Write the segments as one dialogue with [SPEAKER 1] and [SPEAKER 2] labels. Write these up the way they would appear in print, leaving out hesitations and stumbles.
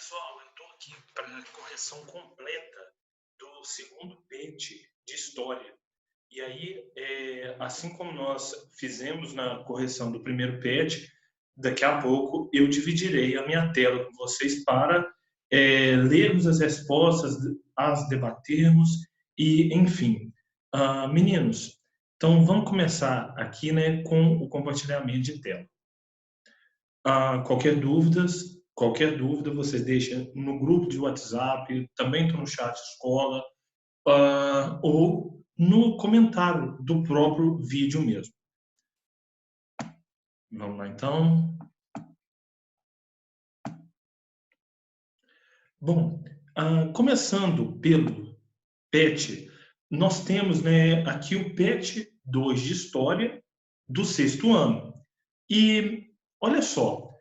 [SPEAKER 1] Pessoal, eu estou aqui para a correção completa do segundo PET de história. E aí, assim como nós fizemos na correção do primeiro PET, daqui a pouco eu dividirei a minha tela com vocês para lermos as respostas, as debatermos e, enfim. Meninos, então vamos começar aqui, né, com o compartilhamento de tela. Qualquer dúvida, vocês deixam no grupo de WhatsApp, também estou no chat escola, ou no comentário do próprio vídeo mesmo. Vamos lá, então. Bom, começando pelo PET, nós temos, né, aqui o PET 2 de História do 6º ano. E, olha só,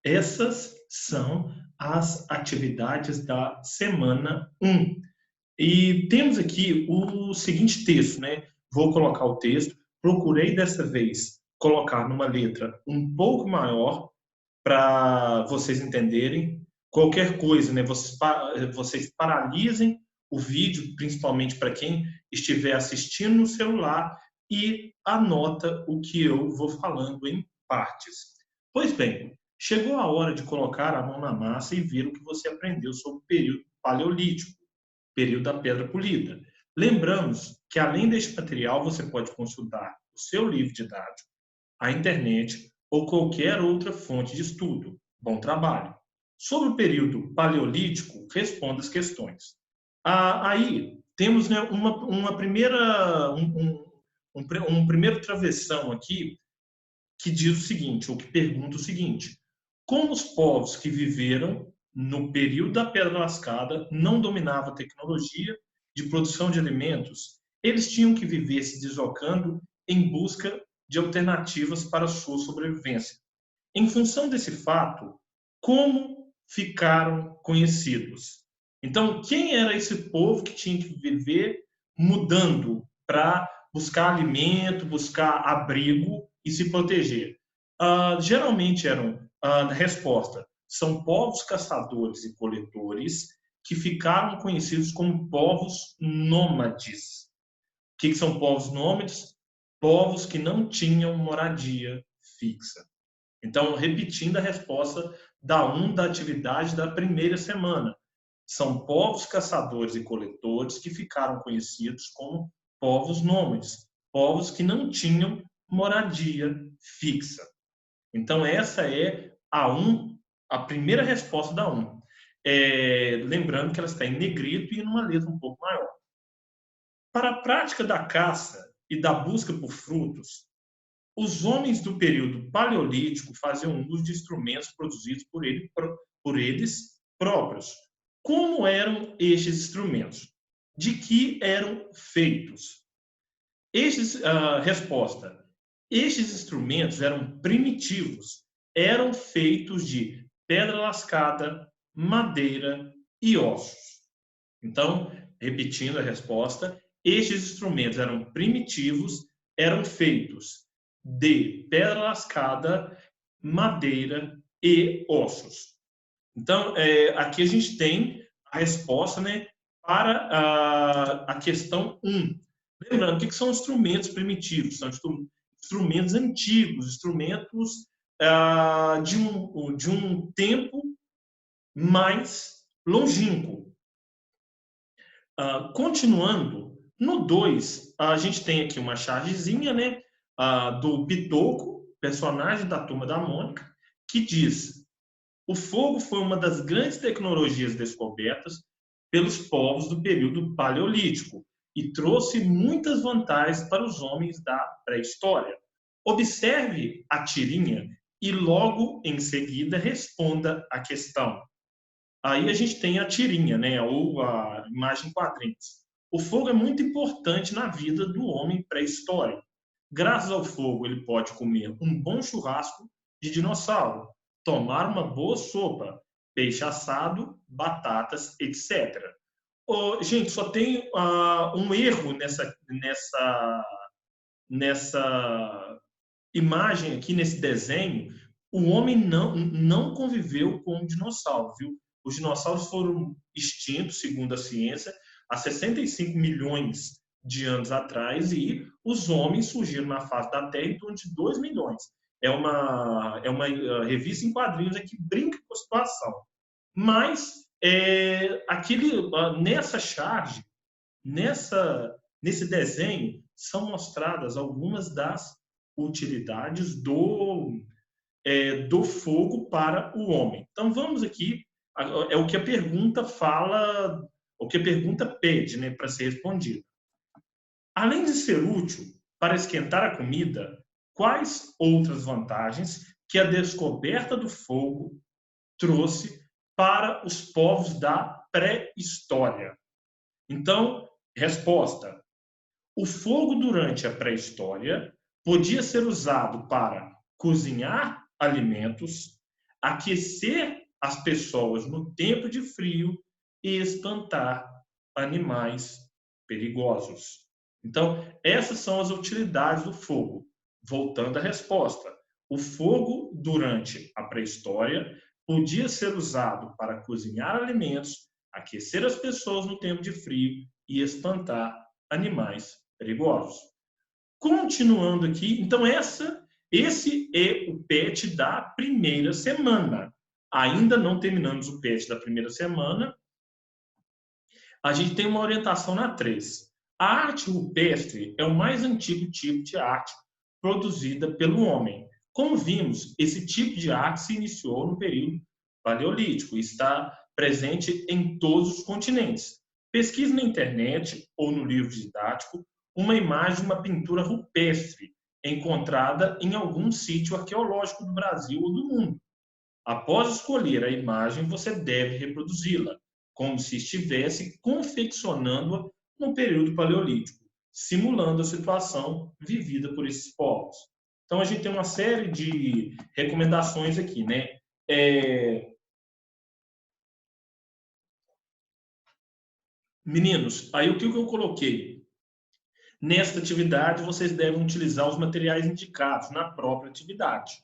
[SPEAKER 1] essas são as atividades da semana 1. E temos aqui o seguinte texto, né? Vou colocar o texto. Procurei dessa vez colocar numa letra um pouco maior para vocês entenderem. Qualquer coisa, né? Vocês paralisem o vídeo, principalmente para quem estiver assistindo no celular, e anota o que eu vou falando em partes. Pois bem, chegou a hora de colocar a mão na massa e ver o que você aprendeu sobre o período paleolítico, período da pedra polida. Lembramos que, além deste material, você pode consultar o seu livro didático, a internet ou qualquer outra fonte de estudo. Bom trabalho! Sobre o período paleolítico, responda as questões. Aí temos, né, um primeiro travessão aqui que diz o seguinte, ou que pergunta o seguinte: como os povos que viveram no período da Pedra Lascada não dominavam a tecnologia de produção de alimentos, eles tinham que viver se deslocando em busca de alternativas para a sua sobrevivência. Em função desse fato, como ficaram conhecidos? Então, quem era esse povo que tinha que viver mudando para buscar alimento, buscar abrigo e se proteger? Geralmente eram, resposta, são povos caçadores e coletores que ficaram conhecidos como povos nômades. O que são povos nômades? Povos que não tinham moradia fixa. Então, repetindo a resposta da atividade da primeira semana. São povos caçadores e coletores que ficaram conhecidos como povos nômades, povos que não tinham moradia fixa. Então, essa é a primeira resposta da 1. Lembrando que ela está em negrito e numa letra um pouco maior. Para a prática da caça e da busca por frutos, os homens do período paleolítico faziam uso de instrumentos produzidos por eles próprios. Como eram estes instrumentos? De que eram feitos? Resposta: estes instrumentos eram primitivos, eram feitos de pedra lascada, madeira e ossos. Então, repetindo a resposta, estes instrumentos eram primitivos, eram feitos de pedra lascada, madeira e ossos. Então, aqui a gente tem a resposta, né, para a questão 1. Lembrando, o que são instrumentos primitivos? São instrumentos antigos, instrumentos de um tempo mais longínquo. Continuando, no 2, a gente tem aqui uma chargezinha, né, do Pitoco, personagem da Turma da Mônica, que diz: o fogo foi uma das grandes tecnologias descobertas pelos povos do período paleolítico e trouxe muitas vantagens para os homens da pré-história. Observe a tirinha e logo em seguida responda a questão. Aí a gente tem a tirinha, né, ou a imagem quadrinhos. O fogo é muito importante na vida do homem pré-histórico. Graças ao fogo, ele pode comer um bom churrasco de dinossauro, tomar uma boa sopa, peixe assado, batatas, etc. Gente, só tem um erro nessa imagem aqui, nesse desenho. o homem não conviveu com o dinossauro, viu? Os dinossauros foram extintos, segundo a ciência, há 65 milhões de anos atrás, e os homens surgiram na face da Terra em torno de 2 milhões. É uma revista em quadrinhos que brinca com a situação. Mas nessa charge, nesse desenho, são mostradas algumas das utilidades do fogo para o homem. Então vamos aqui, é o que a pergunta fala, o que a pergunta pede, né, para ser respondido. Além de ser útil para esquentar a comida, quais outras vantagens que a descoberta do fogo trouxe para os povos da pré-história? Então, resposta: o fogo durante a pré-história podia ser usado para cozinhar alimentos, aquecer as pessoas no tempo de frio e espantar animais perigosos. Então, essas são as utilidades do fogo. Voltando à resposta, o fogo durante a pré-história podia ser usado para cozinhar alimentos, aquecer as pessoas no tempo de frio e espantar animais perigosos. Continuando aqui, então esse é o PET da primeira semana. Ainda não terminamos o PET da primeira semana. A gente tem uma orientação na 3. A arte rupestre é o mais antigo tipo de arte produzida pelo homem. Como vimos, esse tipo de arte se iniciou no período paleolítico e está presente em todos os continentes. Pesquise na internet ou no livro didático uma imagem de uma pintura rupestre encontrada em algum sítio arqueológico do Brasil ou do mundo. Após escolher a imagem, você deve reproduzi-la, como se estivesse confeccionando-a no período paleolítico, simulando a situação vivida por esses povos. Então, a gente tem uma série de recomendações aqui, né? Meninos, aí o que eu coloquei? Nesta atividade, vocês devem utilizar os materiais indicados na própria atividade.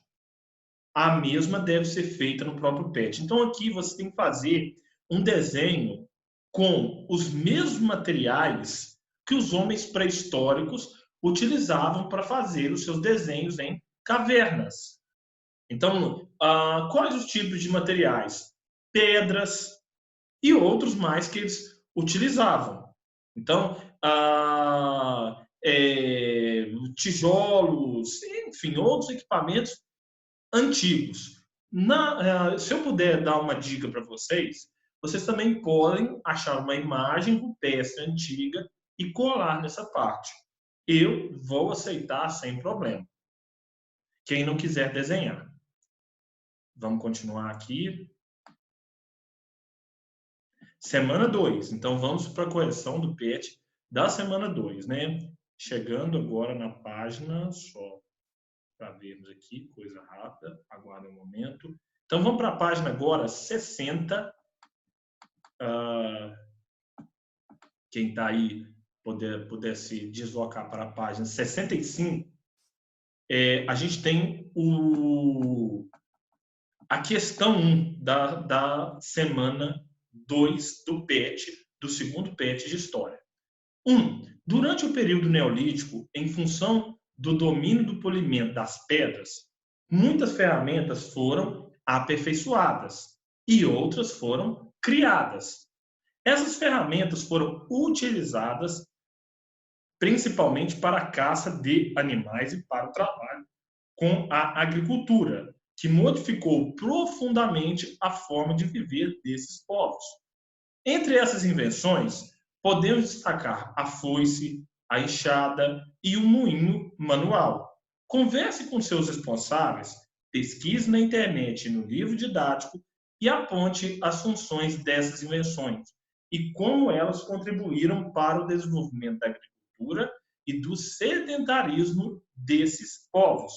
[SPEAKER 1] A mesma deve ser feita no próprio PET. Então, aqui você tem que fazer um desenho com os mesmos materiais que os homens pré-históricos utilizavam para fazer os seus desenhos em cavernas. Então, quais os tipos de materiais? Pedras e outros mais que eles utilizavam. Então, tijolos, enfim, outros equipamentos antigos. Se eu puder dar uma dica para vocês, vocês também podem achar uma imagem rupestre antiga e colar nessa parte. Eu vou aceitar sem problema. Quem não quiser desenhar. Vamos continuar aqui. Semana 2. Então, vamos para a correção do PET da semana 2, né? Chegando agora na página, só para vermos aqui, coisa rápida, aguarda um momento. Então, vamos para a página agora 60. Quem está aí puder se deslocar para a página 65. A gente tem a questão 1 da semana 2 do PET, do segundo PET de História. 1. Durante o período neolítico, em função do domínio do polimento das pedras, muitas ferramentas foram aperfeiçoadas e outras foram criadas. Essas ferramentas foram utilizadas principalmente para a caça de animais e para o trabalho com a agricultura, que modificou profundamente a forma de viver desses povos. Entre essas invenções, podemos destacar a foice, a enxada e o moinho manual. Converse com seus responsáveis, pesquise na internet e no livro didático e aponte as funções dessas invenções e como elas contribuíram para o desenvolvimento da agricultura e do sedentarismo desses povos.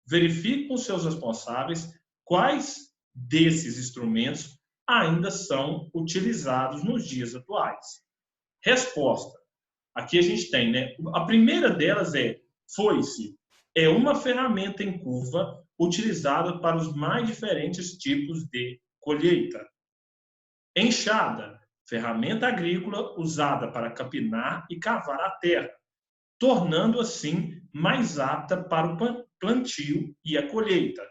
[SPEAKER 1] Verifique com seus responsáveis quais desses instrumentos ainda são utilizados nos dias atuais. Resposta. Aqui a gente tem, né? A primeira delas é foice. é uma ferramenta em curva utilizada para os mais diferentes tipos de colheita. Enxada, ferramenta agrícola usada para capinar e cavar a terra, tornando assim mais apta para o plantio e a colheita.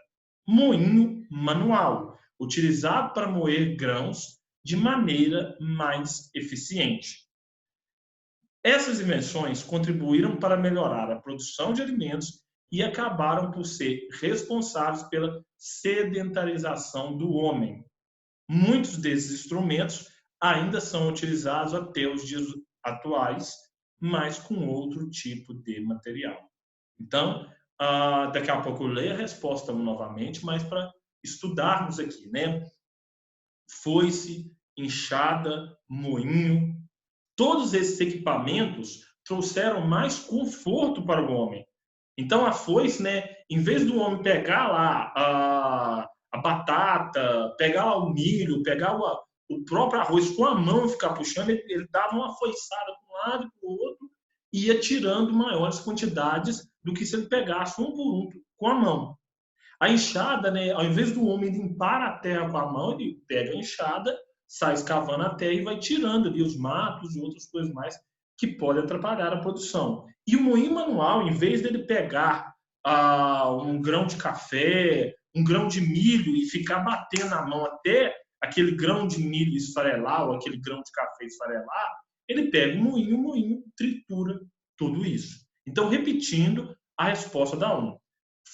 [SPEAKER 1] Moinho manual, utilizado para moer grãos de maneira mais eficiente. Essas invenções contribuíram para melhorar a produção de alimentos e acabaram por ser responsáveis pela sedentarização do homem. Muitos desses instrumentos ainda são utilizados até os dias atuais, mas com outro tipo de material. Então, daqui a pouco eu leio a resposta novamente, mas para estudarmos aqui, né? Foice, enxada, moinho, todos esses equipamentos trouxeram mais conforto para o homem. Então, a foice, né, em vez do homem pegar lá a batata, pegar lá o milho, pegar o próprio arroz com a mão e ficar puxando, ele dava uma foiçada para um lado e para o outro e ia tirando maiores quantidades do que se ele pegasse um por um com a mão. A enxada, né, ao invés do homem limpar a terra com a mão, ele pega a enxada, sai escavando a terra e vai tirando ali os matos e outras coisas mais que podem atrapalhar a produção. E o moinho manual, em vez dele pegar um grão de café, um grão de milho e ficar batendo na mão até aquele grão de milho esfarelar ou aquele grão de café esfarelar, ele pega o moinho tritura tudo isso. Então, repetindo a resposta da 1.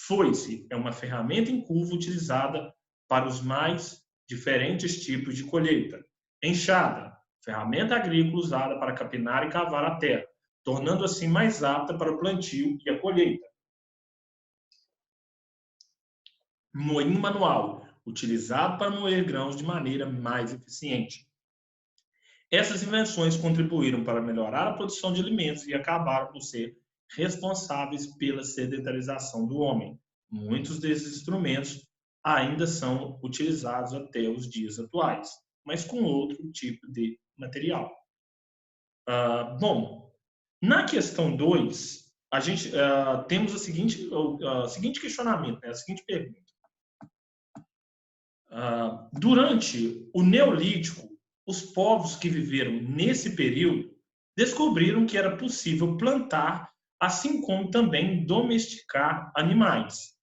[SPEAKER 1] Foice é uma ferramenta em curva utilizada para os mais diferentes tipos de colheita. Enxada, ferramenta agrícola usada para capinar e cavar a terra, tornando assim mais apta para o plantio e a colheita. Moinho manual, utilizado para moer grãos de maneira mais eficiente. Essas invenções contribuíram para melhorar a produção de alimentos e acabaram por ser responsáveis pela sedentarização do homem. Muitos desses instrumentos ainda são utilizados até os dias atuais, mas com outro tipo de material. Bom, na questão 2, a gente temos o seguinte questionamento, né? A seguinte pergunta. Durante o Neolítico, os povos que viveram nesse período descobriram que era possível plantar, assim como também domesticar animais.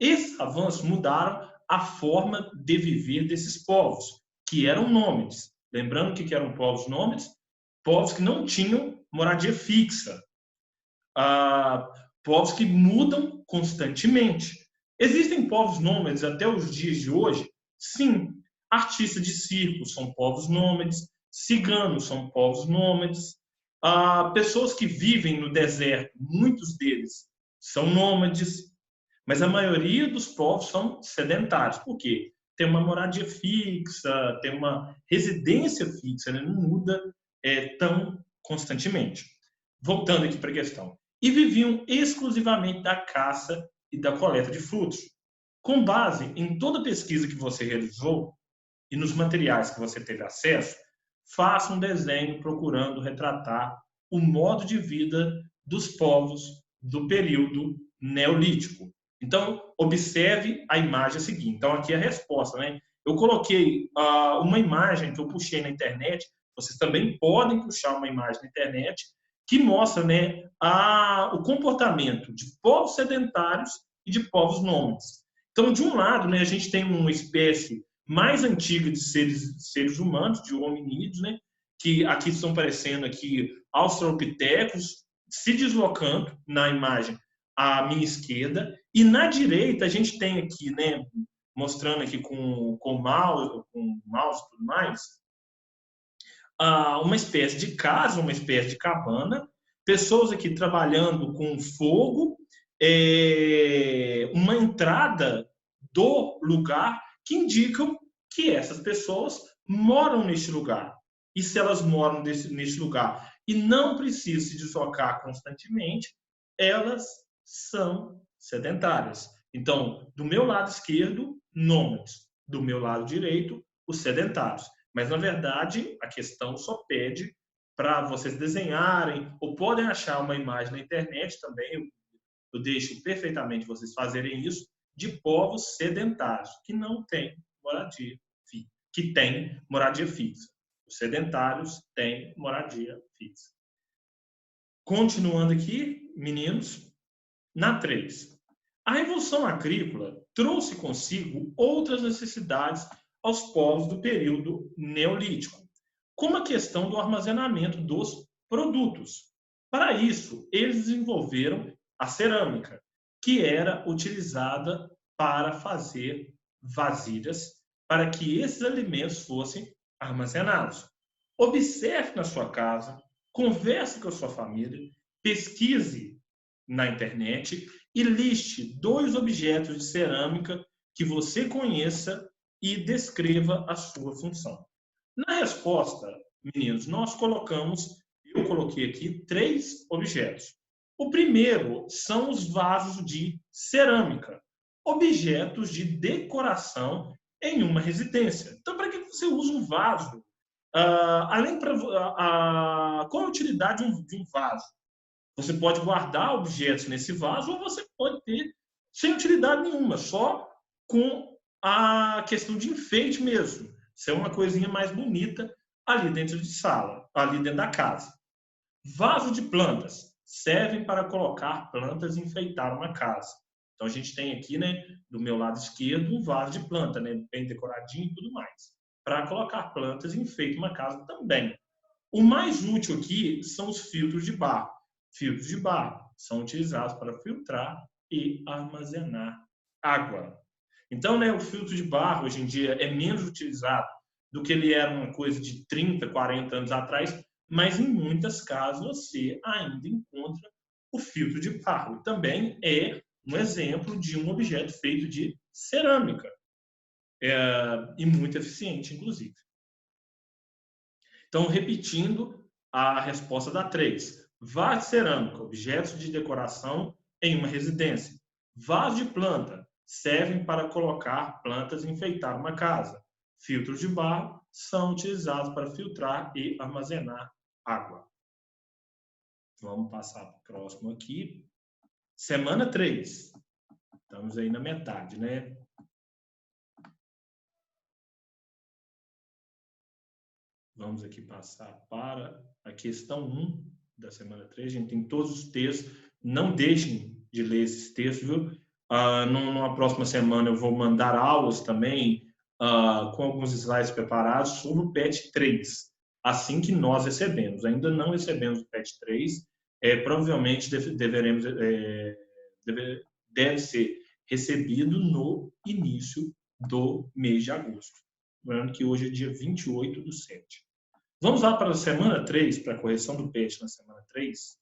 [SPEAKER 1] Esses avanços mudaram a forma de viver desses povos, que eram nômades. Lembrando que eram povos nômades? Povos que não tinham moradia fixa. Povos que mudam constantemente. Existem povos nômades até os dias de hoje? Sim. Artistas de circo são povos nômades, ciganos são povos nômades, pessoas que vivem no deserto, muitos deles são nômades, mas a maioria dos povos são sedentários. Por quê? Tem uma moradia fixa, tem uma residência fixa, né? Não muda tão constantemente. Voltando aqui para a questão. E viviam exclusivamente da caça e da coleta de frutos. Com base em toda a pesquisa que você realizou e nos materiais que você teve acesso, faça um desenho procurando retratar o modo de vida dos povos do período neolítico. Então, observe a imagem seguinte. Então, aqui é a resposta, né? Eu coloquei uma imagem que eu puxei na internet, vocês também podem puxar uma imagem na internet, que mostra, né, o comportamento de povos sedentários e de povos nômades. Então, de um lado, né, a gente tem uma espécie mais antiga de seres humanos, de hominídeos, né, que aqui estão aparecendo aqui australopitecos se deslocando na imagem à minha esquerda, e na direita a gente tem aqui, né, mostrando aqui com mouse e tudo mais, uma espécie de casa, uma espécie de cabana, pessoas aqui trabalhando com fogo, uma entrada do lugar que indicam que essas pessoas moram neste lugar. E se elas moram neste lugar e não precisam se deslocar constantemente, elas são sedentárias. Então, do meu lado esquerdo, nômades. Do meu lado direito, os sedentários. Mas, na verdade, a questão só pede para vocês desenharem, ou podem achar uma imagem na internet também. eu deixo perfeitamente vocês fazerem isso, de povos sedentários, que não têm moradia fixa, que têm moradia fixa. Os sedentários têm moradia fixa. Continuando aqui, meninos, na 3. A Revolução Agrícola trouxe consigo outras necessidades aos povos do período neolítico, como a questão do armazenamento dos produtos. Para isso, eles desenvolveram a cerâmica, que era utilizada para fazer vasilhas para que esses alimentos fossem armazenados. Observe na sua casa, converse com a sua família, pesquise na internet e liste 2 objetos de cerâmica que você conheça e descreva a sua função. Na resposta, meninos, eu coloquei aqui 3 objetos. O primeiro são os vasos de cerâmica, objetos de decoração em uma residência. Então, para que você usa um vaso? Qual a utilidade de um vaso? Você pode guardar objetos nesse vaso ou você pode ter sem utilidade nenhuma, só com a questão de enfeite mesmo. Ser uma coisinha mais bonita ali dentro de sala, ali dentro da casa. Vaso de plantas servem para colocar plantas e enfeitar uma casa. Então a gente tem aqui, né, do meu lado esquerdo, um vaso de planta, né, bem decoradinho e tudo mais, para colocar plantas e enfeitar uma casa também. O mais útil aqui são os filtros de barro. Filtros de barro são utilizados para filtrar e armazenar água. Então, né, o filtro de barro hoje em dia é menos utilizado do que ele era uma coisa de 30, 40 anos atrás, mas em muitas casas você ainda encontra o filtro de barro. Também é um exemplo de um objeto feito de cerâmica, e muito eficiente, inclusive. Então, repetindo a resposta da 3. Vaso de cerâmica, objetos de decoração em uma residência. Vaso de planta, servem para colocar plantas e enfeitar uma casa. Filtros de barro são utilizados para filtrar e armazenar água. Vamos passar para o próximo aqui. Semana 3. Estamos aí na metade, né? Vamos aqui passar para a questão 1 da semana 3. A gente tem todos os textos. Não deixem de ler esses textos, viu? Numa próxima semana eu vou mandar aulas também com alguns slides preparados sobre o PET 3, assim que nós recebemos. Ainda não recebemos o PET 3, provavelmente deve ser recebido no início do mês de agosto. Lembrando que hoje é dia 28/7. Vamos lá para a semana 3, para a correção do PET na semana 3,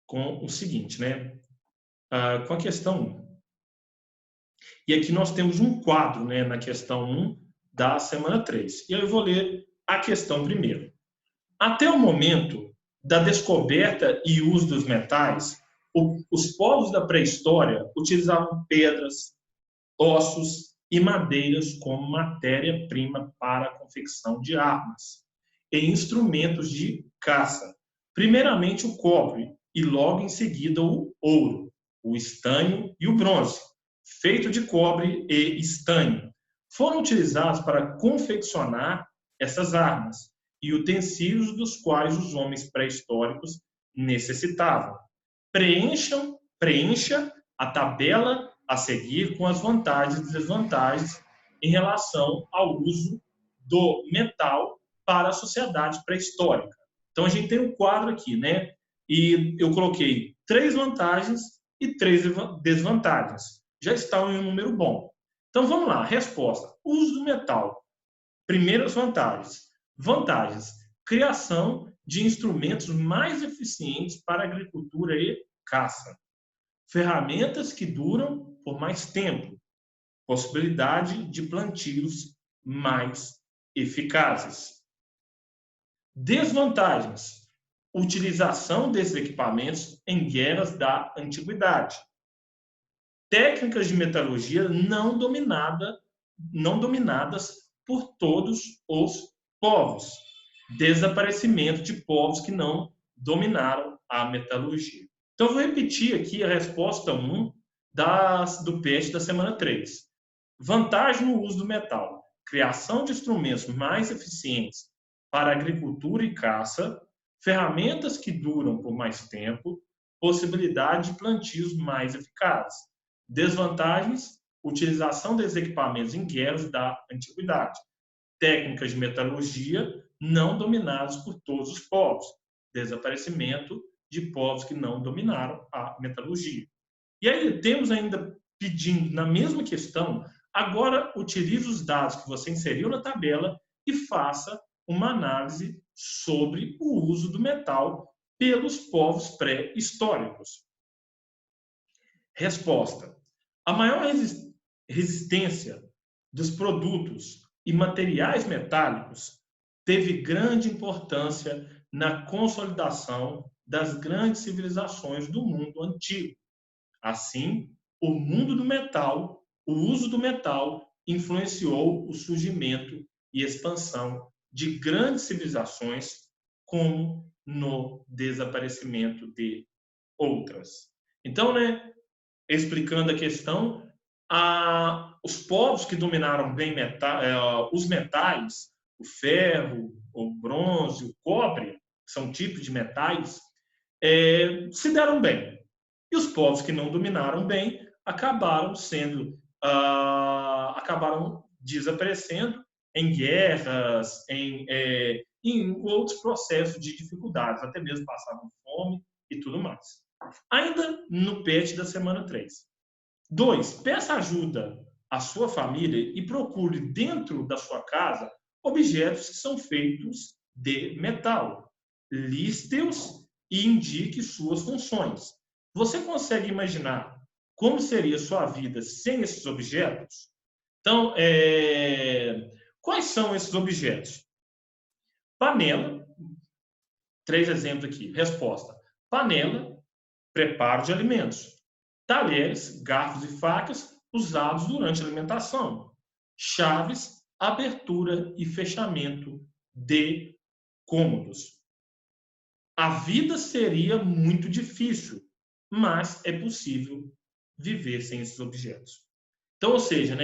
[SPEAKER 1] com o seguinte, né? Com a questão 1. E aqui nós temos um quadro, né, na questão 1 da semana 3. E eu vou ler a questão primeiro. Até o momento da descoberta e uso dos metais, os povos da pré-história utilizavam pedras, ossos e madeiras como matéria-prima para a confecção de armas e instrumentos de caça. Primeiramente o cobre e logo em seguida o ouro, o estanho e o bronze, feito de cobre e estanho, foram utilizados para confeccionar essas armas e utensílios dos quais os homens pré-históricos necessitavam. Preencha a tabela a seguir com as vantagens e desvantagens em relação ao uso do metal para a sociedade pré-histórica. Então, a gente tem um quadro aqui, né? E eu coloquei 3 vantagens e 3 desvantagens. Já está em um número bom. Então, vamos lá. Resposta. Uso do metal. Primeiras vantagens. Vantagens. Criação de instrumentos mais eficientes para a agricultura e caça. Ferramentas que duram por mais tempo. Possibilidade de plantios mais eficazes. Desvantagens. Utilização desses equipamentos em guerras da antiguidade. Técnicas de metalurgia não dominadas por todos os povos. Desaparecimento de povos que não dominaram a metalurgia. Então, eu vou repetir aqui a resposta 1 do PET da semana 3. Vantagem no uso do metal. Criação de instrumentos mais eficientes para agricultura e caça, ferramentas que duram por mais tempo, possibilidade de plantios mais eficazes. Desvantagens: utilização desses equipamentos em guerras da antiguidade. Técnicas de metalurgia não dominadas por todos os povos. Desaparecimento de povos que não dominaram a metalurgia. E aí temos ainda pedindo na mesma questão, agora utilize os dados que você inseriu na tabela e faça uma análise sobre o uso do metal pelos povos pré-históricos. Resposta: a maior resistência dos produtos e materiais metálicos teve grande importância na consolidação das grandes civilizações do mundo antigo. Assim, o mundo do metal, o uso do metal, influenciou o surgimento e expansão de grandes civilizações, como no desaparecimento de outras. Então, explicando a questão, os povos que dominaram bem os metais, o ferro, o bronze, o cobre, que são tipos de metais, se deram bem. E os povos que não dominaram bem acabaram desaparecendo em guerras, em outros processos de dificuldades, até mesmo passavam fome e tudo mais. Ainda no PET da semana 3. 2. Peça ajuda à sua família e procure dentro da sua casa objetos que são feitos de metal. Liste-os e indique suas funções. Você consegue imaginar como seria sua vida sem esses objetos? Então, quais são esses objetos? Panela. 3 exemplos aqui. Resposta: panela, preparo de alimentos. Talheres, garfos e facas usados durante a alimentação. Chaves, abertura e fechamento de cômodos. A vida seria muito difícil, mas é possível viver sem esses objetos. Então, ou seja,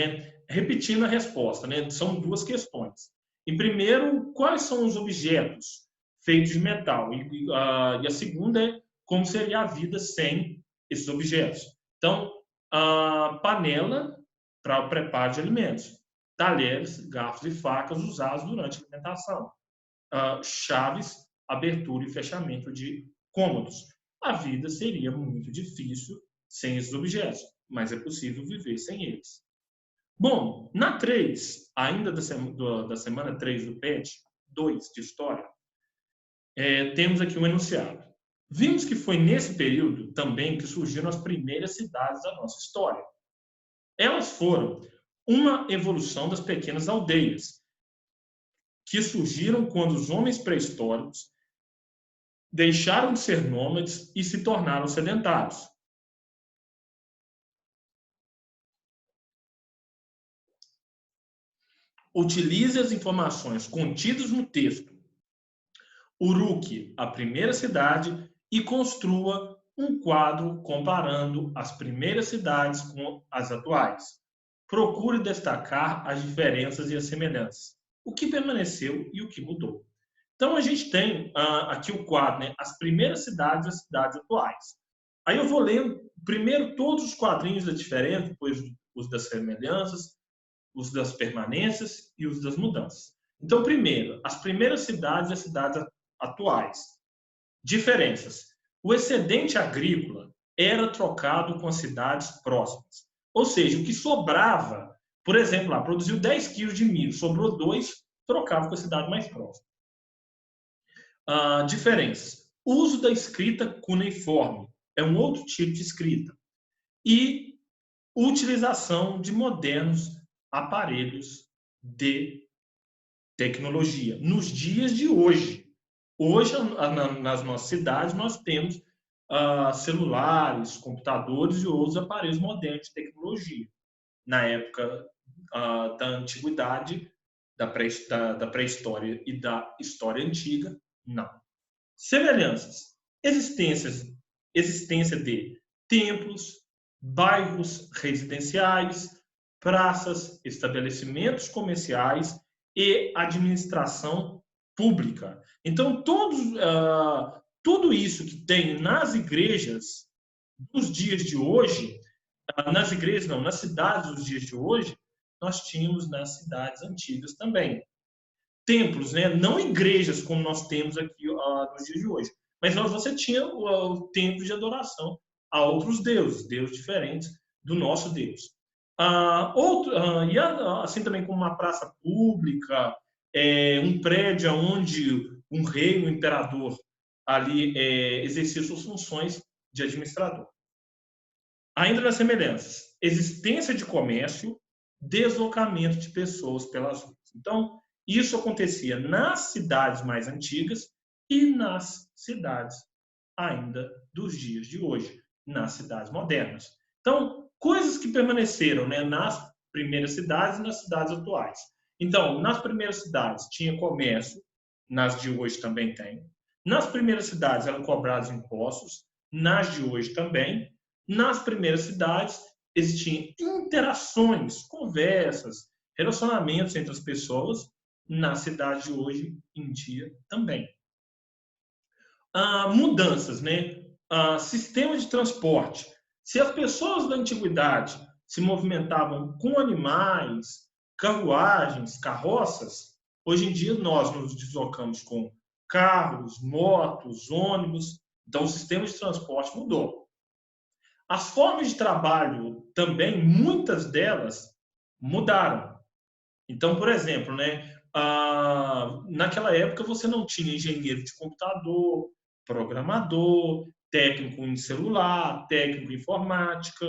[SPEAKER 1] repetindo a resposta, são 2 questões. Em primeiro, quais são os objetos feitos de metal? E a segunda é como seria a vida sem esses objetos. Então, a panela para o preparo de alimentos, talheres, garfos e facas usados durante a alimentação, chaves, abertura e fechamento de cômodos. A vida seria muito difícil sem esses objetos, mas é possível viver sem eles. Bom, na 3, ainda da semana 3 do PET 2 de História, temos aqui um enunciado. Vimos que foi nesse período também que surgiram as primeiras cidades da nossa história. Elas foram uma evolução das pequenas aldeias, que surgiram quando os homens pré-históricos deixaram de ser nômades e se tornaram sedentários. Utilize as informações contidas no texto Uruk, a primeira cidade, e construa um quadro comparando as primeiras cidades com as atuais. Procure destacar as diferenças e as semelhanças, o que permaneceu e o que mudou. Então, a gente tem aqui o quadro, as primeiras cidades e as cidades atuais. Aí eu vou ler primeiro todos os quadrinhos da diferença, depois os das semelhanças, os das permanências e os das mudanças. Então, primeiro, as primeiras cidades e as cidades atuais. Diferenças. O excedente agrícola era trocado com as cidades próximas. Ou seja, o que sobrava, por exemplo, produziu 10 quilos de milho, sobrou 2, trocava com a cidade mais próxima. Diferenças. O uso da escrita cuneiforme é um outro tipo de escrita. E utilização de modernos aparelhos de tecnologia. Nos dias de hoje, nas nossas cidades, nós temos celulares, computadores e outros aparelhos modernos de tecnologia. Na época da antiguidade, da pré-história e da história antiga, não. Semelhanças. existência de templos, bairros residenciais, praças, estabelecimentos comerciais e administração pública. Então, tudo isso que tem nas igrejas dos dias de hoje, nas igrejas não, nas cidades dos dias de hoje, nós tínhamos nas cidades antigas também. Templos, né? Não igrejas como nós temos aqui nos dias de hoje, mas você tinha o templo de adoração a outros deuses, deuses diferentes do nosso Deus. E assim também como uma praça pública, um prédio onde um rei, um imperador, ali exercia suas funções de administrador. Ainda nas semelhanças, existência de comércio, deslocamento de pessoas pelas ruas. Então, isso acontecia nas cidades mais antigas e nas cidades ainda dos dias de hoje, nas cidades modernas. Então, coisas que permaneceram, né, nas primeiras cidades e nas cidades atuais. Então, nas primeiras cidades tinha comércio, nas de hoje também tem. Nas primeiras cidades eram cobrados impostos, nas de hoje também. Nas primeiras cidades existiam interações, conversas, relacionamentos entre as pessoas. Na cidade de hoje em dia também. Mudanças, né? Sistema de transporte. Se as pessoas da antiguidade se movimentavam com animais, carruagens, carroças, hoje em dia nós nos deslocamos com carros, motos, ônibus. Então, o sistema de transporte mudou. As formas de trabalho também, muitas delas, mudaram. Então, por exemplo, né, naquela época você não tinha engenheiro de computador, programador, técnico em celular, técnico em informática.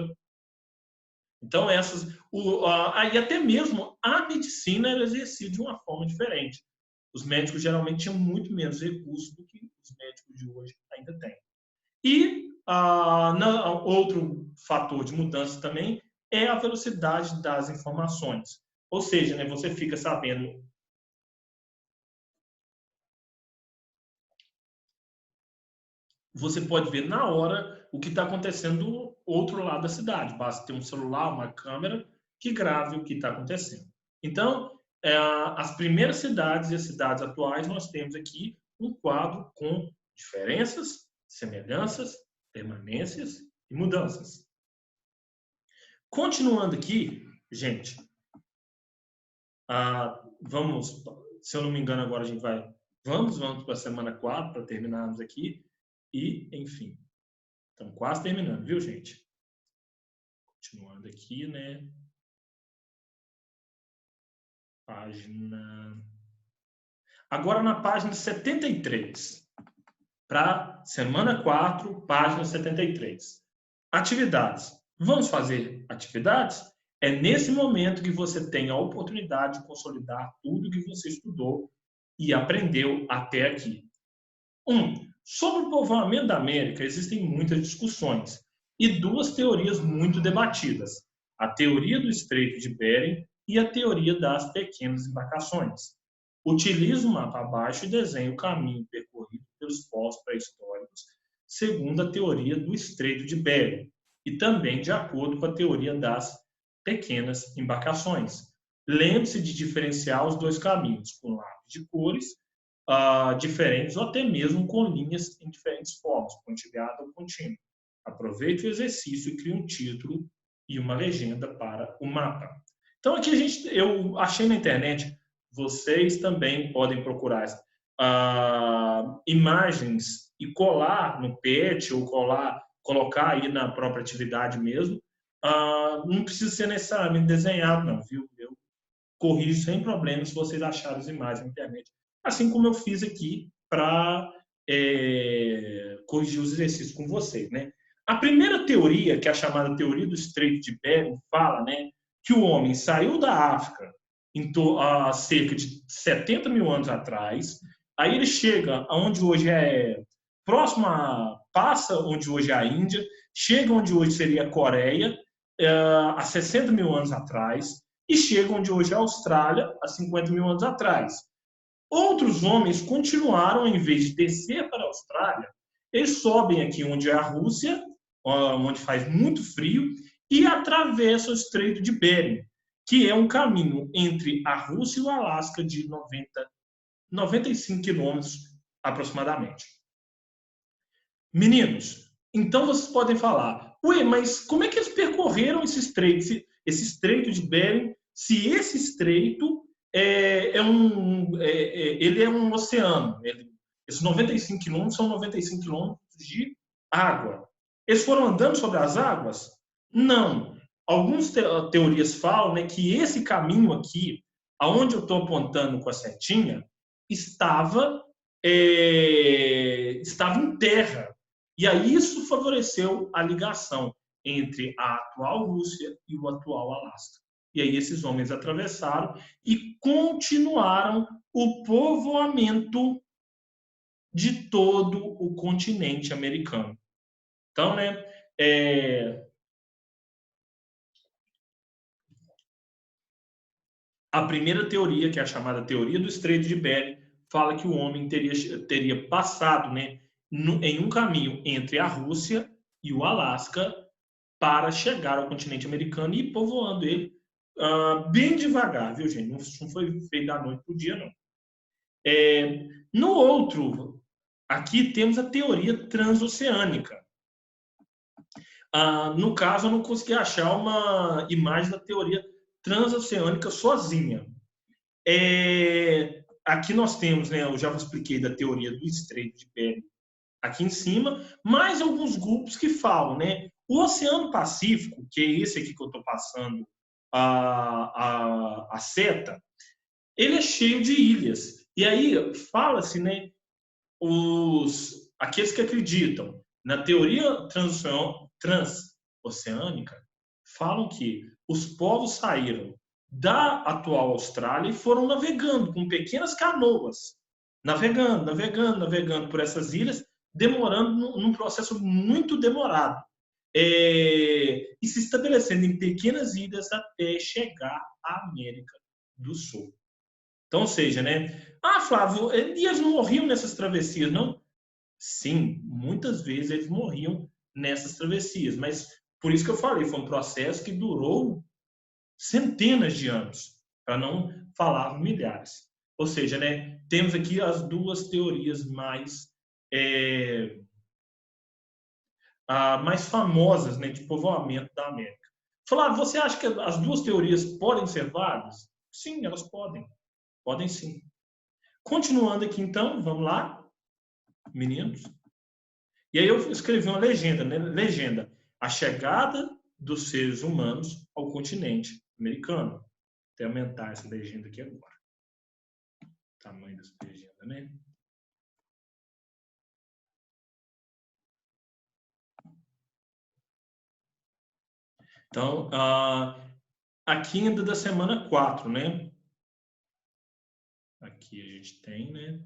[SPEAKER 1] Então, aí até mesmo a medicina era exercida de uma forma diferente. Os médicos geralmente tinham muito menos recursos do que os médicos de hoje ainda têm. E outro fator de mudança também é a velocidade das informações. Ou seja, né, você fica sabendo. Você pode ver na hora o que está acontecendo do outro lado da cidade. Basta ter um celular, uma câmera que grave o que está acontecendo. Então, as primeiras cidades e as cidades atuais, nós temos aqui um quadro com diferenças, semelhanças, permanências e mudanças. Continuando aqui, gente, vamos, se eu não me engano, agora a gente vai. Vamos para a semana 4 para terminarmos aqui. E, enfim, estamos quase terminando, viu, gente? Continuando aqui, né? Página. Agora na página 73. Para semana 4, página 73. Atividades. Vamos fazer atividades? É nesse momento que você tem a oportunidade de consolidar tudo que você estudou e aprendeu até aqui. Sobre o povoamento da América, existem muitas discussões e duas teorias muito debatidas: a teoria do Estreito de Bering e a teoria das pequenas embarcações. Utiliza o mapa abaixo e desenha o caminho percorrido pelos povos pré-históricos, segundo a teoria do Estreito de Bering, e também de acordo com a teoria das pequenas embarcações. Lembre-se de diferenciar os dois caminhos, com lápis de cores diferentes ou até mesmo com linhas em diferentes formas, pontilhada ou contínua. Aproveite o exercício e crie um título e uma legenda para o mapa. Então aqui eu achei na internet, vocês também podem procurar imagens e colar no PET ou colocar aí na própria atividade mesmo. Não precisa ser necessariamente desenhado, não, viu? Eu corrijo sem problema se vocês acharem as imagens na internet. Assim como eu fiz aqui para corrigir os exercícios com vocês, né? A primeira teoria, que é a chamada teoria do Estreito de Bering, fala, né, que o homem saiu da África há cerca de 70 mil anos atrás, aí ele chega onde hoje passa onde hoje é a Índia, chega onde hoje seria a Coreia, há 60 mil anos atrás, e chega onde hoje é a Austrália, há 50 mil anos atrás. Outros homens continuaram, em vez de descer para a Austrália, Eles sobem aqui onde é a Rússia, onde faz muito frio, e atravessam o Estreito de Bering, que é um caminho entre a Rússia e o Alasca de 95 quilômetros aproximadamente. Meninos, então vocês podem falar, ué, mas como é que eles percorreram esse estreito de Bering, se esse estreito ele é um oceano? Esses 95 quilômetros são 95 quilômetros de água. Eles foram andando sobre as águas? Não. Algumas teorias falam, né, que esse caminho aqui, aonde eu estou apontando com a setinha, estava em terra. E aí isso favoreceu a ligação entre a atual Rússia e o atual Alasca. E aí esses homens atravessaram e continuaram o povoamento de todo o continente americano. Então, né, a primeira teoria, que é a chamada teoria do Estreito de Bering, fala que o homem teria passado, né, em um caminho entre a Rússia e o Alasca para chegar ao continente americano e ir povoando ele bem devagar, viu, gente? Não foi feito da noite para o dia, não. No outro, aqui temos a teoria transoceânica. No caso, eu não consegui achar uma imagem da teoria transoceânica sozinha. Aqui nós temos, né, eu já vos expliquei da teoria do Estreito de Bering aqui em cima, mais alguns grupos que falam, né? O Oceano Pacífico, que é esse aqui que eu estou passando a seta, ele é cheio de ilhas. E aí fala-se, né, aqueles que acreditam na teoria transoceânica falam que os povos saíram da atual Austrália e foram navegando com pequenas canoas, navegando por essas ilhas, demorando num processo muito demorado, e se estabelecendo em pequenas ilhas até chegar à América do Sul. Então, ou seja, né? Flávio, eles não morriam nessas travessias, não? Sim, muitas vezes eles morriam nessas travessias, mas por isso que eu falei, foi um processo que durou centenas de anos, para não falar milhares. Ou seja, né, temos aqui as duas teorias mais famosas, né, de povoamento da América. Flávio, você acha que as duas teorias podem ser válidas? Sim, elas podem. Podem sim. Continuando aqui, então, vamos lá, meninos. E aí eu escrevi uma legenda, né? Legenda: a chegada dos seres humanos ao continente americano. Vou aumentar essa legenda aqui agora. O tamanho dessa legenda, né? Então, aqui ainda da semana 4, né? Aqui a gente tem, né?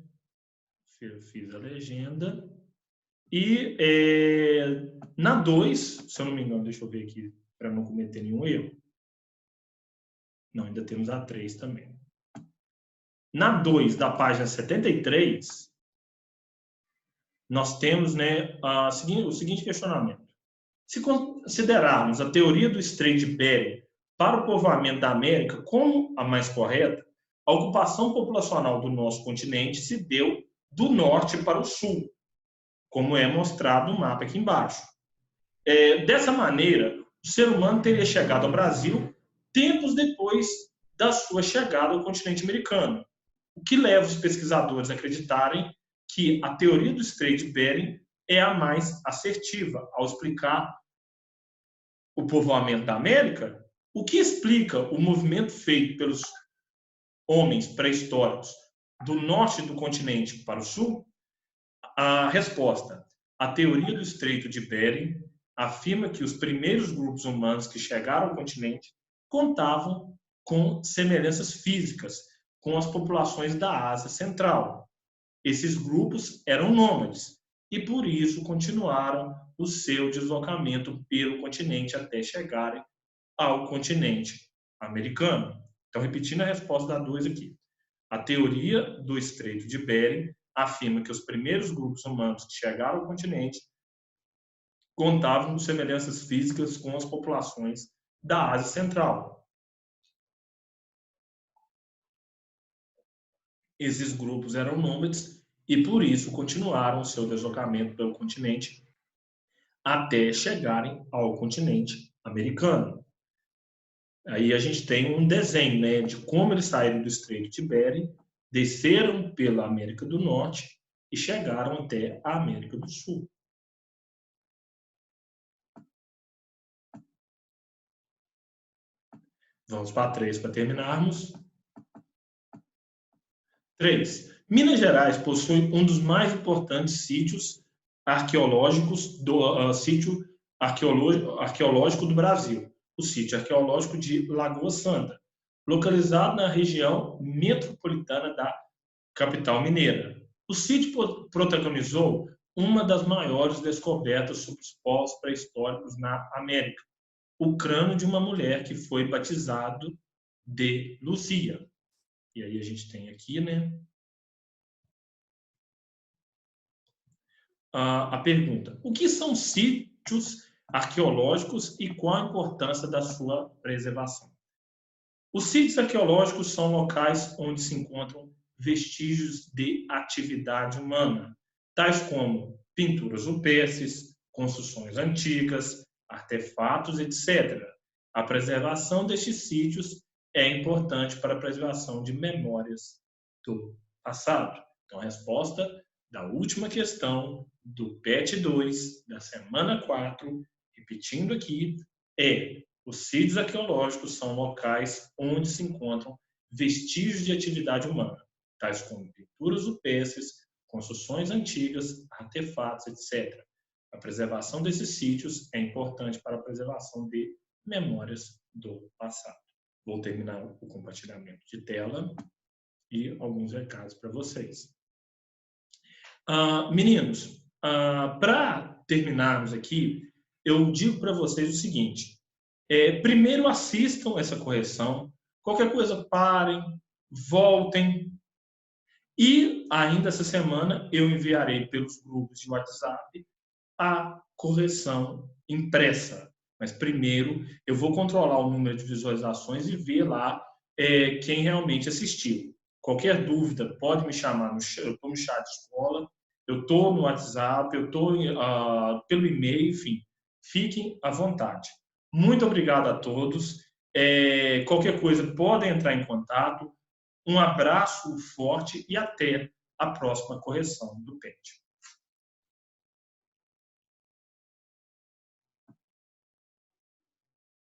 [SPEAKER 1] Fiz a legenda. E na 2, se eu não me engano, deixa eu ver aqui, para não cometer nenhum erro. Não, ainda temos a 3 também. Na 2, da página 73, nós temos, né, o seguinte questionamento. Se considerarmos a teoria do Estreito de Bering para o povoamento da América como a mais correta, a ocupação populacional do nosso continente se deu do norte para o sul, como é mostrado no mapa aqui embaixo. Dessa maneira, o ser humano teria chegado ao Brasil tempos depois da sua chegada ao continente americano, o que leva os pesquisadores a acreditarem que a teoria do Estreito de Bering é a mais assertiva ao explicar o povoamento da América. O que explica o movimento feito pelos homens pré-históricos do norte do continente para o sul? A resposta: a teoria do Estreito de Bering afirma que os primeiros grupos humanos que chegaram ao continente contavam com semelhanças físicas com as populações da Ásia Central. Esses grupos eram nômades e, por isso, continuaram o seu deslocamento pelo continente até chegarem ao continente americano. Então, repetindo a resposta da 2 aqui. A teoria do Estreito de Bering afirma que os primeiros grupos humanos que chegaram ao continente contavam com semelhanças físicas com as populações da Ásia Central. Esses grupos eram nômades e, por isso, continuaram seu deslocamento pelo continente até chegarem ao continente americano. Aí a gente tem um desenho, né, de como eles saíram do Estreito de Bering, desceram pela América do Norte e chegaram até a América do Sul. Vamos para 3 para terminarmos. 3. Minas Gerais possui um dos mais importantes sítios arqueológicos sítio arqueológico do Brasil, o sítio arqueológico de Lagoa Santa, localizado na região metropolitana da capital mineira. O sítio protagonizou uma das maiores descobertas sobre os povos pré-históricos na América, o crânio de uma mulher que foi batizado de Luzia. E aí a gente tem aqui, né, a pergunta: o que são sítios arqueológicos e qual a importância da sua preservação? Os sítios arqueológicos são locais onde se encontram vestígios de atividade humana, tais como pinturas rupestres, construções antigas, artefatos, etc. A preservação destes sítios é importante para a preservação de memórias do passado. Então, a resposta da última questão do PET 2, da semana 4, repetindo aqui, é: os sítios arqueológicos são locais onde se encontram vestígios de atividade humana, tais como pinturas rupestres, construções antigas, artefatos, etc. A preservação desses sítios é importante para a preservação de memórias do passado. Vou terminar o compartilhamento de tela e alguns recados para vocês. Meninos, para terminarmos aqui, eu digo para vocês o seguinte: primeiro assistam essa correção, qualquer coisa parem, voltem, e ainda essa semana eu enviarei pelos grupos de WhatsApp a correção impressa. Mas primeiro eu vou controlar o número de visualizações e ver lá quem realmente assistiu. Qualquer dúvida pode me chamar, eu estou no chat de escola, eu estou no WhatsApp, eu estou pelo e-mail, enfim, fiquem à vontade. Muito obrigado a todos. Qualquer coisa podem entrar em contato. Um abraço forte e até a próxima correção do PET.